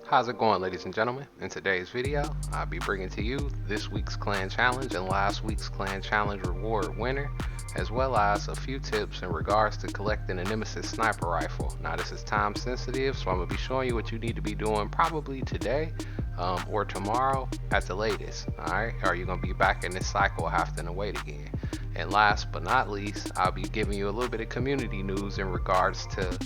How's it going, ladies and gentlemen? In today's video, I'll be bringing to you this week's clan challenge and last week's clan challenge reward winner, as well as a few tips in regards to collecting a Nemesis sniper rifle. Now, this is time sensitive, so I'm going to be showing you what you need to be doing probably today or tomorrow at the latest. Alright, or you're going to be back in this cycle having to wait again. And last but not least, I'll be giving you a little bit of community news in regards to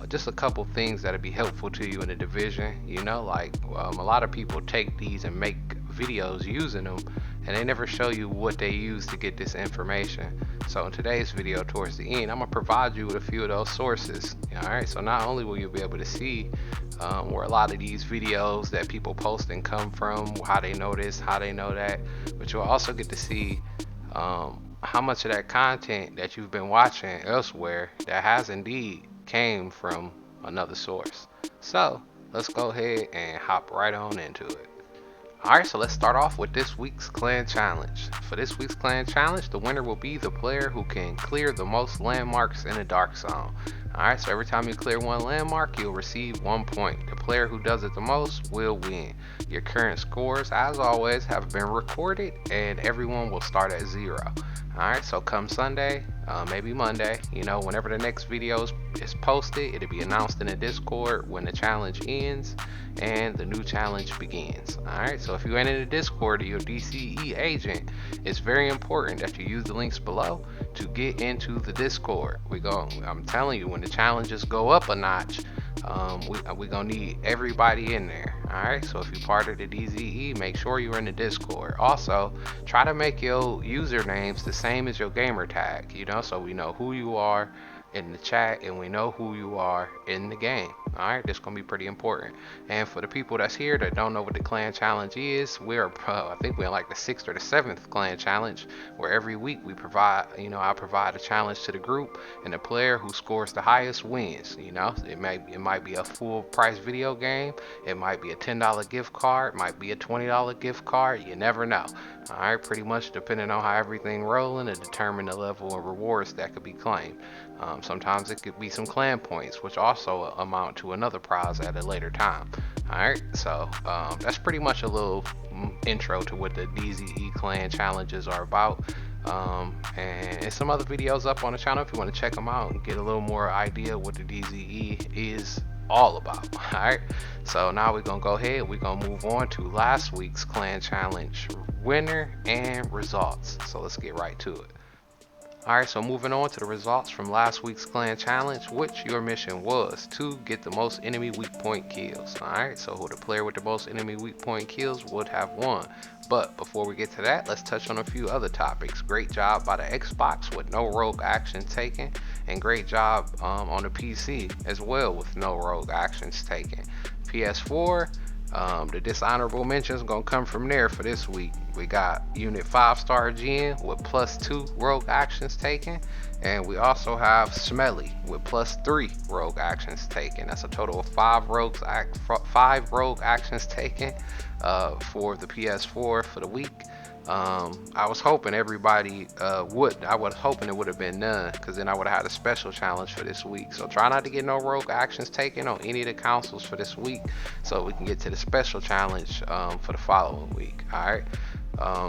just a couple things that'll be helpful to you in the division. You know, like a lot of people take these and make videos using them, and they never show you what they use to get this information. So in today's video, towards the end, I'm gonna provide you with a few of those sources. All right, so not only will you be able to see where a lot of these videos that people posting come from, how they know this, how they know that, but you'll also get to see how much of that content that you've been watching elsewhere that has indeed came from another source. So let's go ahead and hop right on into it. Alright, so let's start off with this week's clan challenge. For this week's clan challenge, the winner will be the player who can clear the most landmarks in a dark zone. Alright, so every time you clear one landmark, you'll receive 1 point. The player who does it the most will win. Your current scores, as always, have been recorded and everyone will start at 0. Alright, so come Sunday, maybe Monday, you know, whenever the next video is posted, it'll be announced in the Discord when the challenge ends and the new challenge begins. Alright, so if you ain't in the Discord or your DCE agent, it's very important that you use the links below to get into the Discord. I'm telling you, when the challenges go up a notch, we gonna need everybody in there. Alright, so if you're part of the DZE, make sure you're in the Discord. Also, try to make your usernames the same as your gamer tag, you know, so we know who you are in the chat and we know who you are in the game. Alright, this is gonna be pretty important. And for the people that's here that don't know what the clan challenge is, I think we're in like the 6th or the 7th clan challenge, where every week we provide, you know, I provide a challenge to the group, and the player who scores the highest wins. You know, it might be a full price video game, it might be a $10 gift card, it might be a $20 gift card, you never know. Alright, pretty much depending on how everything rolling to determine the level of rewards that could be claimed. Sometimes it could be some clan points, which also amount to another prize at a later time. Alright, so that's pretty much a little intro to what the DZE clan challenges are about. And some other videos up on the channel if you want to check them out and get a little more idea what the DZE is all about. Alright, so now we're gonna go ahead, we're gonna move on to last week's clan challenge winner and results. So let's get right to it. Alright, so moving on to the results from last week's clan challenge, which your mission was to get the most enemy weak point kills. Alright, so who the player with the most enemy weak point kills would have won. But before we get to that, let's touch on a few other topics. Great job by the Xbox with no rogue action taken, and great job on the PC as well with no rogue actions taken. PS4, the dishonorable mentions gonna come from there for this week. We got Unit 5-star Gen with +2 rogue actions taken, and we also have Smelly with +3 rogue actions taken. That's a total of 5 rogue actions taken for the PS4 for the week. I was hoping everybody I was hoping it would have been none, because then I would have had a special challenge for this week. So try not to get no rogue actions taken on any of the consoles for this week, so we can get to the special challenge for the following week. Alright,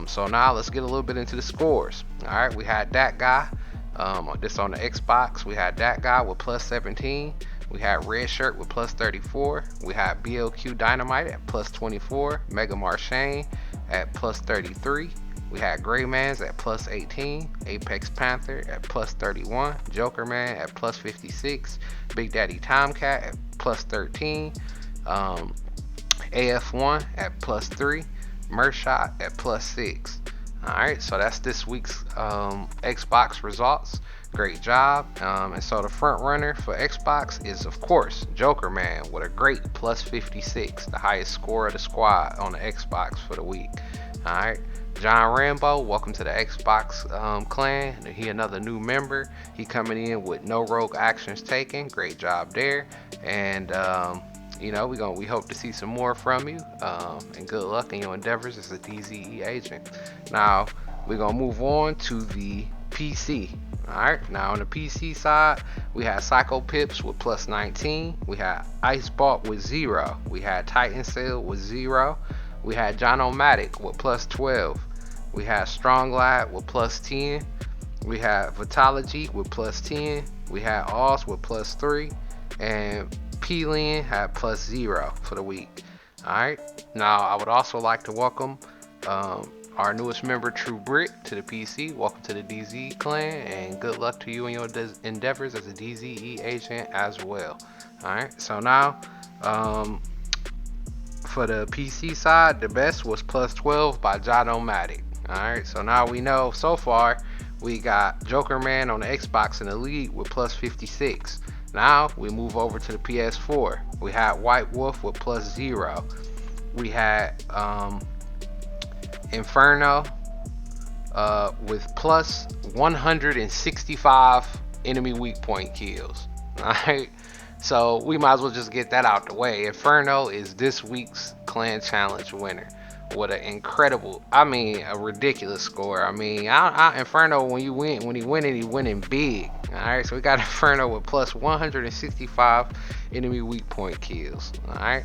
so now let's get a little bit into the scores. Alright, we had that guy, this on the Xbox, we had that guy with +17. We had Red Shirt with +34. We had BLQ Dynamite at +24. Mega Marshane at +33. We had Gray Mans at +18. Apex Panther at +31. Joker Man at +56. Big Daddy Tomcat at +13. AF1 at +3. Mershot at +6. Alright, so that's this week's Xbox results. Great job. And so the front runner for Xbox is, of course, Joker Man with a great +56, the highest score of the squad on the Xbox for the week. Alright, John Rambo, welcome to the Xbox clan. He another new member. He coming in with no rogue actions taken. Great job there. And you know, we hope to see some more from you, and good luck in your endeavors as a DZE agent. Now we're gonna move on to the PC. Alright, now on the PC side, we had Psycho Pips with plus 19. We had Icebalt with 0. We had Titan Sail with 0. We had John-O-Matic with plus 12. We had Strong Lad with plus 10. We had Vitalogy with plus 10. We had Oz with plus 3. And P-Lin had plus 0 for the week. Alright, now I would also like to welcome our newest member, True Brick, to the PC. Welcome to the DZ clan, and good luck to you in your endeavors as a DZE agent as well. Alright, so now for the PC side, the best was plus 12 by John-O-Matic. Alright, so now we know so far we got Joker Man on the Xbox in the lead with plus 56. Now we move over to the PS4. We had White Wolf with plus 0. We had Inferno with plus 165 enemy weak point kills. Alright, so we might as well just get that out the way. Inferno is this week's clan challenge winner. What an incredible, I mean, a ridiculous score. I mean, Inferno, when he winning big. Alright, so we got Inferno with plus 165 enemy weak point kills. Alright,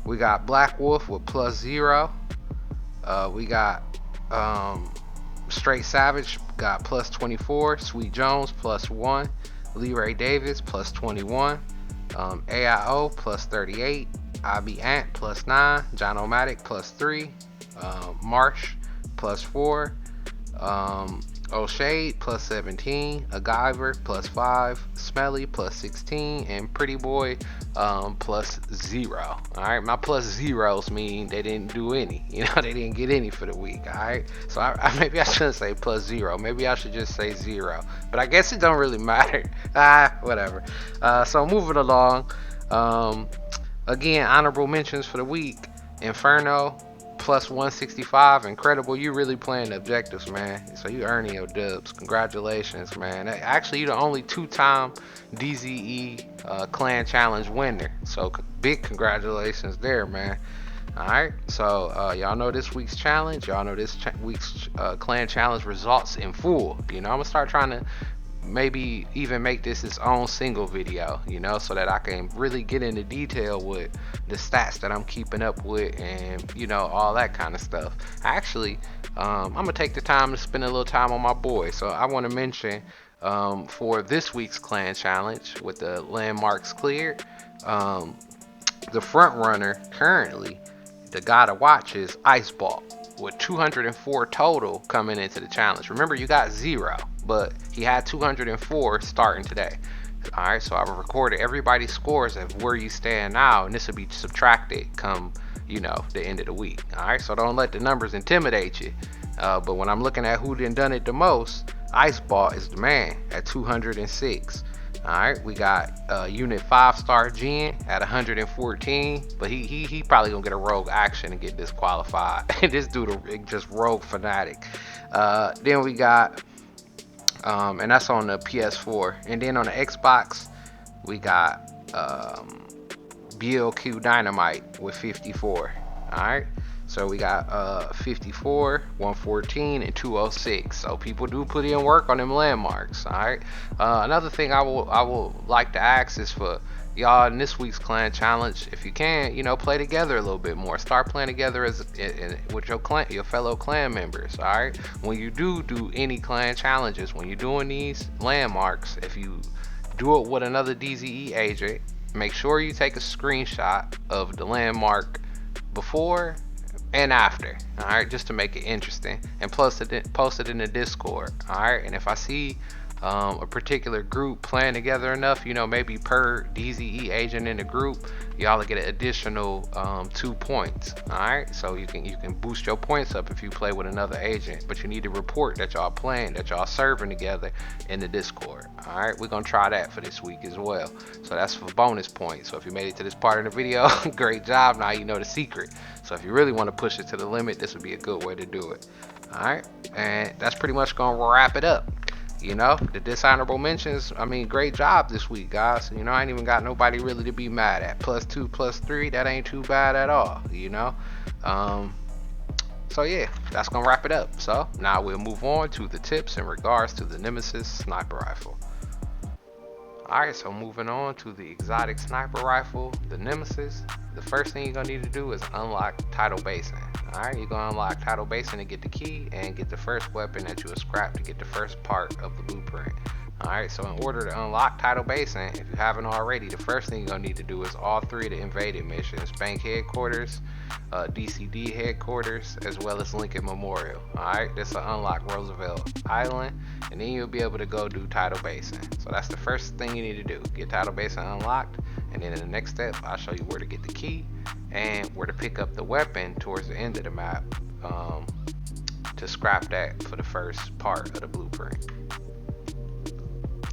we got Black Wolf with plus 0. We got Straight Savage got plus 24. Sweet Jones plus 1. Leray Davis plus 21. AIO plus 38. IB Ant plus 9. John-O-Matic plus 3. Marsh plus 4. O'Shade plus 17. Aguyver plus 5. Smelly plus 16. And Pretty Boy plus 0. Alright, my plus zeros mean they didn't do any. You know, they didn't get any for the week. Alright, so maybe I shouldn't say plus 0. Maybe I should just say 0. But I guess it don't really matter. Whatever. So moving along. Again, honorable mentions for the week. Inferno plus 165. Incredible. You really playing the objectives, man. So you earning your dubs. Congratulations, man. Actually, you're the only 2-time DZE clan challenge winner. So big congratulations there, man. Alright, so y'all know this week's challenge. Y'all know this week's clan challenge results in full. You know, I'm gonna start trying to maybe even make this its own single video, you know, so that I can really get into detail with the stats that I'm keeping up with, and you know, all that kind of stuff. Actually, I'm gonna take the time to spend a little time on my boy. So I want to mention for this week's clan challenge with the landmarks cleared, the front runner currently, the guy to watch, is Icebalt with 204 total coming into the challenge. Remember, you got 0, but he had 204 starting today. Alright, so I've recorded everybody's scores of where you stand now, and this will be subtracted come, you know, the end of the week. Alright, so don't let the numbers intimidate you. But when I'm looking at who done it the most, Iceball is the man at 206. Alright, we got unit 5-star Gen at 114, but he probably gonna get a rogue action and get disqualified. This dude just rogue fanatic. Then we got and that's on the PS4, and then on the Xbox we got BLQ Dynamite with 54. Alright, so we got 54, 114, and 206. So people do put in work on them landmarks. Alright, another thing I will like to ask is for y'all in this week's clan challenge, if you can, you know, play together a little bit more. Start playing together as with your fellow clan members. All right, when you do any clan challenges, when you're doing these landmarks, if you do it with another DZE agent, make sure you take a screenshot of the landmark before and after. All right, just to make it interesting, and post it in the Discord. All right, and if I see a particular group playing together enough, you know, maybe per DZE agent in the group, y'all will get an additional 2 points. Alright, so you can boost your points up if you play with another agent, but you need to report that y'all playing, that y'all serving together in the Discord. Alright, we're gonna try that for this week as well, so that's for bonus points. So if you made it to this part of the video, great job. Now you know the secret. So if you really want to push it to the limit, this would be a good way to do it. Alright, and that's pretty much gonna wrap it up. You know, the dishonorable mentions, I mean, great job this week, guys. You know, I ain't even got nobody really to be mad at. +2, +3, that ain't too bad at all, you know. So yeah, that's gonna wrap it up. So now we'll move on to the tips in regards to the Nemesis sniper rifle. Alright, so moving on to the exotic sniper rifle, the Nemesis. The first thing you're gonna need to do is unlock Tidal Basin. Alright, you're gonna unlock Tidal Basin to get the key and get the first weapon that you will scrap to get the first part of the blueprint. Alright, so in order to unlock Tidal Basin, if you haven't already, the first thing you're gonna need to do is all three of the invaded missions: Bank Headquarters, DCD Headquarters, as well as Lincoln Memorial. Alright, this will unlock Roosevelt Island, and then you'll be able to go do Tidal Basin. So that's the first thing you need to do: get Tidal Basin unlocked, and then in the next step I'll show you where to get the key and where to pick up the weapon towards the end of the map to scrap that for the first part of the blueprint.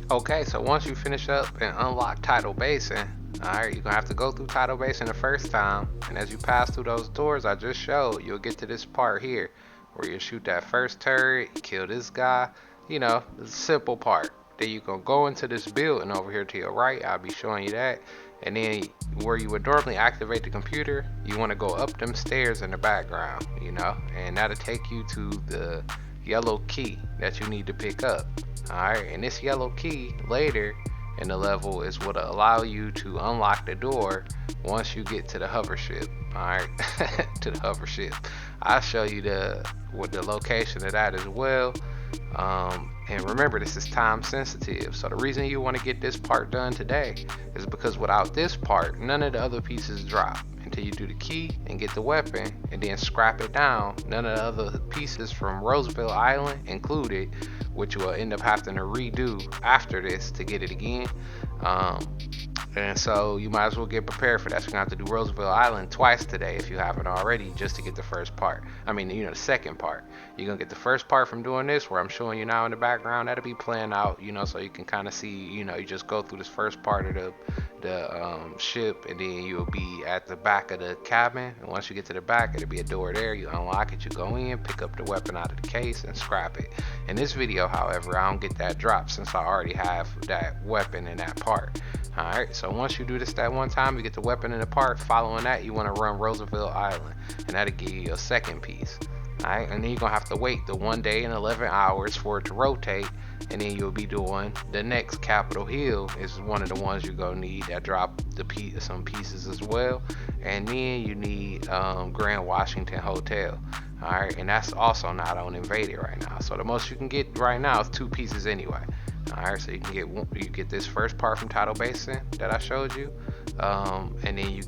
Okay, so once you finish up and unlock Tidal Basin, alright, you're gonna have to go through Tidal Basin the first time, and as you pass through those doors I just showed, you'll get to this part here where you shoot that first turret, kill this guy, you know, the simple part. Then you're gonna go into this building over here to your right, I'll be showing you that, and then where you would normally activate the computer, you want to go up them stairs in the background, you know, and that'll take you to the yellow key that you need to pick up. Alright, and this yellow key later in the level is what will allow you to unlock the door once you get to the hover ship. Alright, to the hover ship. I'll show you the location of that as well. And remember, this is time sensitive, so the reason you want to get this part done today is because without this part, none of the other pieces drop until you do the key and get the weapon and then scrap it down. None of the other pieces from Roosevelt Island included, which you will end up having to redo after this to get it again. And so you might as well get prepared for that. So you're gonna have to do Roosevelt Island twice today if you haven't already, just to get the first part. I mean, you know, the second part. You're gonna get the first part from doing this, where I'm showing you now in the background. That'll be playing out, you know, so you can kind of see, you know, you just go through this first part of the ship, and then you'll be at the back of the cabin. And once you get to the back, it'll be a door there. You unlock it, you go in, pick up the weapon out of the case, and scrap it. In this video, however, I don't get that drop since I already have that weapon in that part. Alright, so once you do this that one time, you get the weapon in the part. Following that, you want to run Roosevelt Island, and that'll give you a second piece. Alright, and then you're gonna have to wait the 1 day and 11 hours for it to rotate, and then you'll be doing the next Capitol Hill is one of the ones you're gonna need that drop some pieces as well. And then you need Grand Washington Hotel. Alright, and that's also not on Invaded right now, so the most you can get right now is 2 pieces anyway. Alright, so you get this first part from Tidal Basin that I showed you, and then you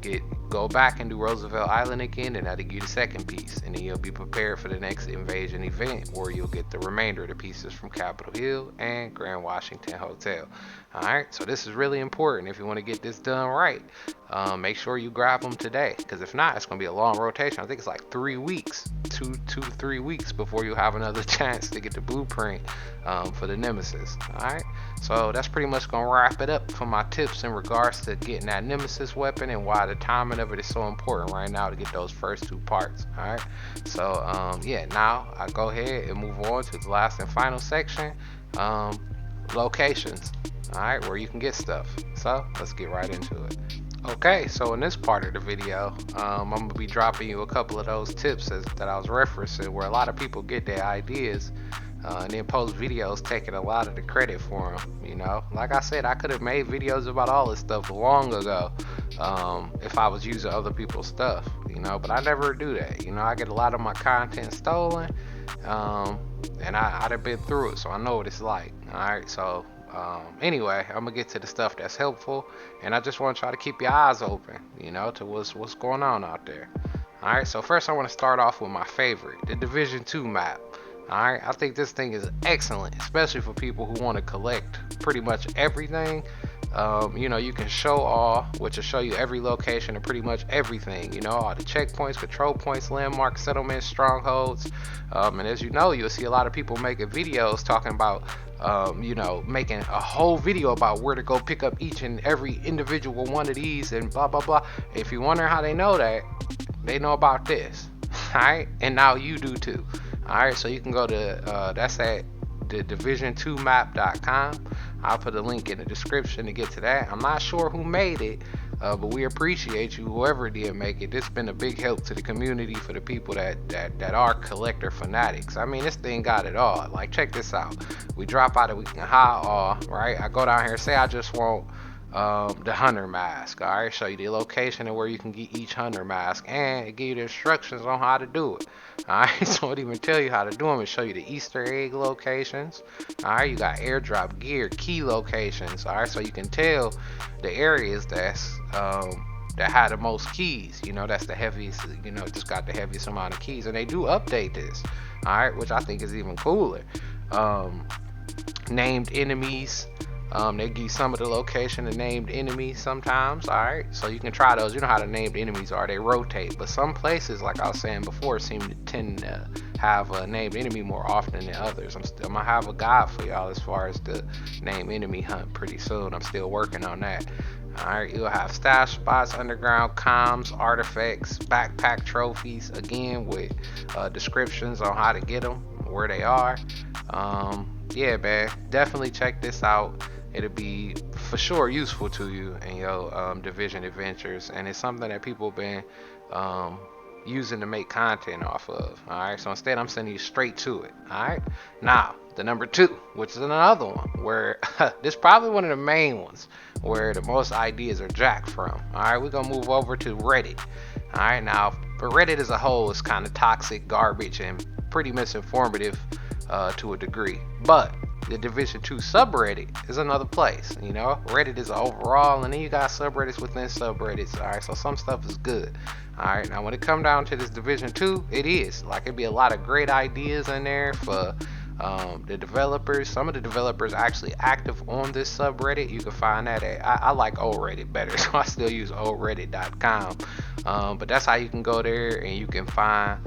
go back and do Roosevelt Island again, and that'll give you the second piece, and then you'll be prepared for the next invasion event where you'll get the remainder of the pieces from Capitol Hill and Grand Washington Hotel. Alright, so this is really important if you want to get this done right. Make sure you grab them today, because if not, it's going to be a long rotation. I think it's like 3 weeks, 2 to 3 weeks before you have another chance to get the blueprint for the Nemesis. Alright, so that's pretty much going to wrap it up for my tips in regards to getting that Nemesis weapon and why the timing of it is so important right now to get those first 2 parts. Alright, so yeah, now I go ahead and move on to the last and final section, locations. Alright, where you can get stuff. So let's get right into it. Okay, so in this part of the video, I'm going to be dropping you a couple of those tips that I was referencing, where a lot of people get their ideas and then post videos taking a lot of the credit for them. You know, like I said, I could have made videos about all this stuff long ago if I was using other people's stuff, you know, but I never do that. You know, I get a lot of my content stolen, and I'd have been through it, so I know what it's like. Alright, so anyway, I'm gonna get to the stuff that's helpful, and I just want to try to keep your eyes open, you know, to what's going on out there. Alright, so first I want to start off with my favorite, the Division 2 map. Alright, I think this thing is excellent, especially for people who want to collect pretty much everything. You know, you can show all, which will show you every location and pretty much everything, you know, all the checkpoints, control points, landmarks, settlements, strongholds. And as you know, you'll see a lot of people making videos talking about you know, making a whole video about where to go pick up each and every individual one of these and blah blah blah. If you wonder how they know that, they know about this. Alright, and now you do too. Alright, so you can go to that's at the division2map.com. I'll put a link in the description to get to that. I'm not sure who made it, but we appreciate you, whoever did make it. This has been a big help to the community for the people that are collector fanatics. I mean, this thing got it all. Like, check this out. We drop out and we can hide all, right? I go down here, say I just want the hunter mask. All right, show you the location and where you can get each hunter mask, and it give you the instructions on how to do it. All right, so it even tell you how to do them and show you the Easter egg locations. All right, you got airdrop gear key locations. All right, so you can tell the areas that had the most keys. You know, that's the heaviest. You know, just got the heaviest amount of keys, and they do update this. All right, which I think is even cooler. Named enemies. They give you some of the location of named enemies sometimes. All right, so you can try those. You know how the named enemies are, they rotate, but some places, like I was saying before, seem to tend to have a named enemy more often than others. I'm gonna have a guide for y'all as far as the named enemy hunt pretty soon. I'm still working on that. Alright, you'll have stash spots, underground comms, artifacts, backpack trophies, again with descriptions on how to get them, where they are. Yeah, man, definitely check this out. It'll be for sure useful to you in your division adventures, and it's something that people have been using to make content off of. Alright, so instead I'm sending you straight to it. Alright, now the number 2, which is another one where this is probably one of the main ones where the most ideas are jacked from. Alright, we're gonna move over to Reddit. Alright, now for Reddit as a whole is kind of toxic, garbage, and pretty misinformative to a degree, but the Division 2 subreddit is another place. You know, Reddit is overall, and then you got subreddits within subreddits. All right, so some stuff is good. All right, now when it come down to this Division 2, it is like it'd be a lot of great ideas in there for the developers. Some of the developers actually active on this subreddit. You can find that at I like old Reddit better, so I still use oldreddit.com. But that's how you can go there and you can find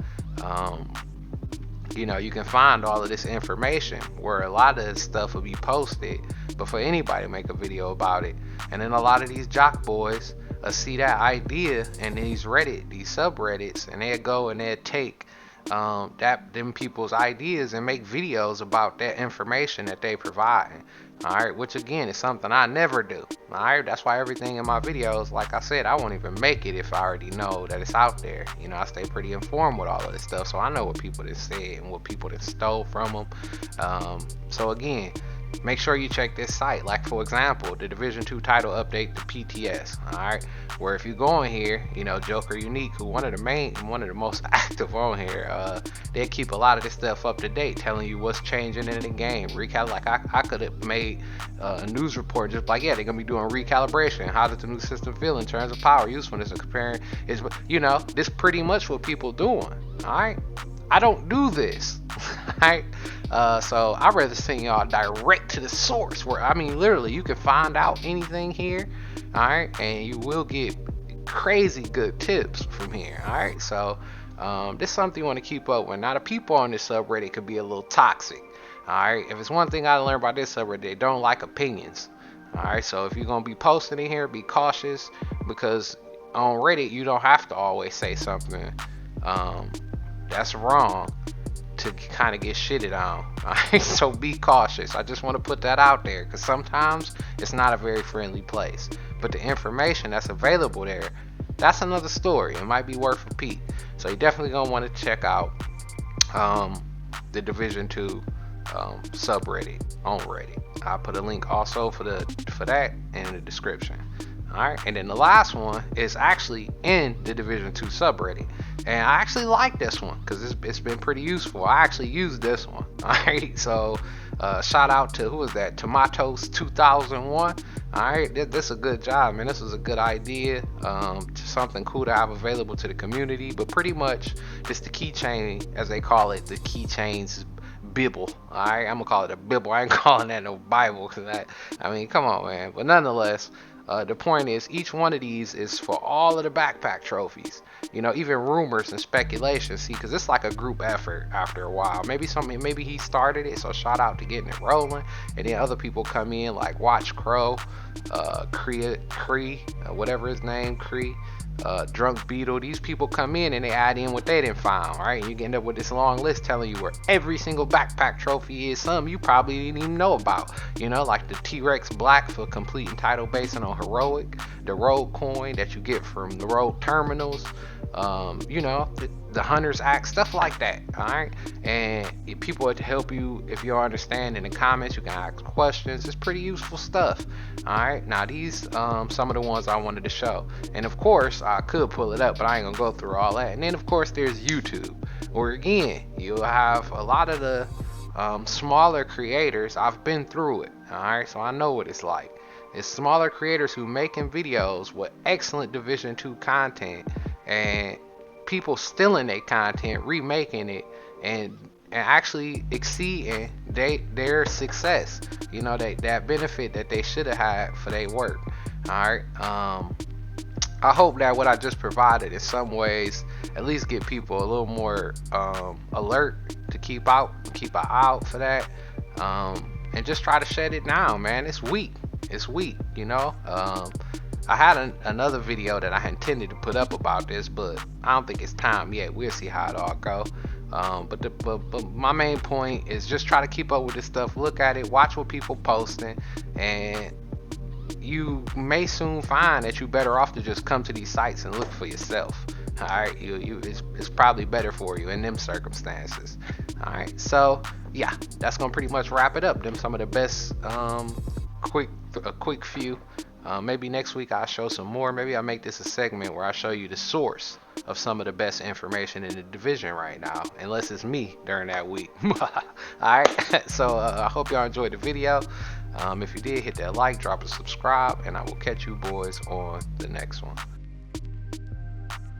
you know, you can find all of this information where a lot of this stuff will be posted before anybody make a video about it. And then a lot of these jock boys see that idea in these subreddits, and they'll go and they'll take them people's ideas and make videos about that information that they provide. Alright, which again is something I never do. Alright, that's why everything in my videos, like I said, I won't even make it if I already know that it's out there. You know, I stay pretty informed with all of this stuff, so I know what people that said and what people that stole from them. So again, make sure you check this site. Like for example, the Division 2 title update to PTS. Alright, where if you go in here, you know, Joker Unique, who one of the most active on here, they keep a lot of this stuff up to date, telling you what's changing in the game. Like I could have made a news report just like, yeah, they're gonna be doing recalibration. How does the new system feel in terms of power usefulness and comparing? Is, you know, this pretty much what people doing. Alright, I don't do this. Alright, so I'd rather send y'all direct to the source, where I mean literally you can find out anything here. Alright, and you will get crazy good tips from here. Alright, so this is something you want to keep up with. Now the people on this subreddit could be a little toxic. Alright, if it's one thing I learned about this subreddit, they don't like opinions. Alright, so if you're gonna be posting in here, be cautious, because on Reddit you don't have to always say something that's wrong to kind of get shitted on. Alright, so be cautious. I just want to put that out there, because sometimes it's not a very friendly place, but the information that's available there, that's another story. It might be worth a peek. So you're definitely gonna want to check out the Division 2 subreddit on Reddit. I'll put a link also for that in the description. Alright, and then the last one is actually in the Division 2 subreddit, and I actually like this one because it's been pretty useful. I actually used this one. Alright, so shout out to, who was that, Tomatoes 2001. Alright, this is a good job, man. This was a good idea, something cool to have available to the community. But pretty much it's the keychain, as they call it, the keychains Bible. Alright, I'm gonna call it a Bible. I ain't calling that no Bible, because I mean, come on, man. But nonetheless, the point is, each one of these is for all of the backpack trophies. You know, even rumors and speculation. See, because it's like a group effort after a while. Maybe he started it, so shout out to getting it rolling. And then other people come in, like Watch Crow, Cree, whatever his name, Cree. Drunk Beetle. These people come in and they add in what they didn't find, right? And you end up with this long list telling you where every single backpack trophy is. Some you probably didn't even know about, you know, like the T-Rex Black for complete and title basing on heroic, the road coin that you get from the road terminals, you know, the Hunter's Axe, stuff like that. All right, and if people would help you if you understand in the comments. You can ask questions. It's pretty useful stuff. All right, now these some of the ones I wanted to show, and of course I could pull it up, but I ain't gonna go through all that. And then of course there's YouTube, where again you'll have a lot of the smaller creators. I've been through it. All right, so I know what it's like. It's smaller creators who making videos with excellent Division 2 content, and people stealing their content, remaking it, and actually exceeding their success. You know, that benefit that they should have had for their work. All right. I hope that what I just provided in some ways at least get people a little more alert to keep an eye out for that, and just try to shut it down, man. It's weak. It's weak, you know. I had another video that I intended to put up about this, but I don't think it's time yet. We'll see how it all go. But my main point is just try to keep up with this stuff. Look at it, watch what people posting, and you may soon find that you're better off to just come to these sites and look for yourself. All right, it's probably better for you in them circumstances. All right, so yeah, that's gonna pretty much wrap it up. Them some of the best quick few. Maybe next week I'll show some more. Maybe I'll make this a segment where I show you the source of some of the best information in the division right now, unless it's me during that week. Alright, so I hope y'all enjoyed the video. If you did, hit that like, drop a subscribe, and I will catch you boys on the next one.